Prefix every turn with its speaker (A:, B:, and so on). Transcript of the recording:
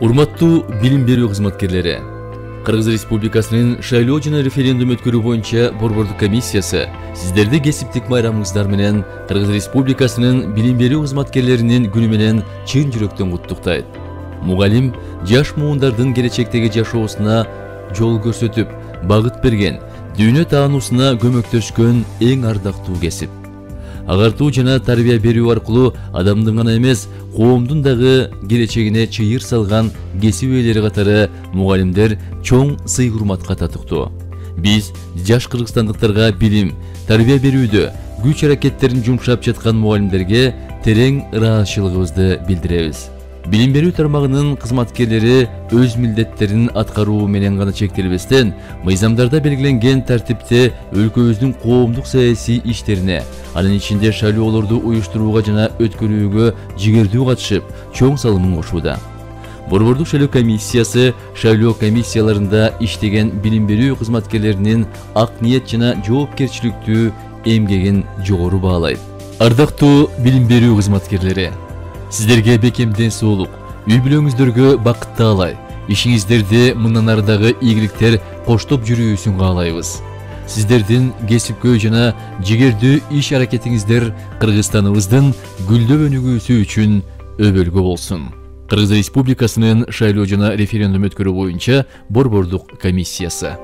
A: Урматтуу билим берүү кызматкерлери, Кыргыз Республикасынын шайлоо жана референдум өткөрүү боюнча борбордук комиссиясы сиздерди кесиптик майрамыңыздар менен Кыргыз Республикасынын билим берүү кызматкерлеринин күнү менен чын жүрөктөн куттуктайт. Мугалим жаш муундардын келечектеги жашоосуна жол көрсөтүп, багыт берген, дүйнө таануусуна көмөктөшкөн эң ардактуу кесип. Агартуу жана тарбия берүү аркылуу адамдын гана эмес, коомдун дагы келечегине чыйыр салган кесип ээлери катары мугалимдер чоң сый-урматка татыктуу. Биз жаш кыргызстандыктарга билим, тарбия берүүдө күч аракеттерин жумшап жаткан мугалимдерге терең ыраазычылыгыбызды билдиребиз. Билим берүү тармагынын кызматкерлери өз милдеттерин аткаруу менен гана чектелбестен, мыйзамдарда белгиленген тартипте өлкөбүздүн коомдук саясий иштерине, анын ичинде шайлоолорду уюштурууга жана өткөрүүгө жигердүү катышып, чоң салымын кошууда. Борбордук шайлоо комиссиясы шайлоо комиссияларында иштеген билим берүү кызматкерлеринин ак ниет жана жоопкерчиликтүү эмгегин жогору баалайт. Ардактуу билим берүү кызматкерлери, сиздерге бекемден соолук, үй бүлөңүздөргө бакыт таалай, ишиңиздерди мындан ары дагы ийгиликтер коштоп жүрүүсүн каалайбыз. Сиздердин кесипкөй жана жигердүү иш аракетиңиздер Кыргызстаныбыздын гүлдөп өнүгүүсү үчүн өбөлгө болсун. Кыргыз Республикасынын шайлоо жана референдум өткөрүү боюнча борбордук комиссиясы.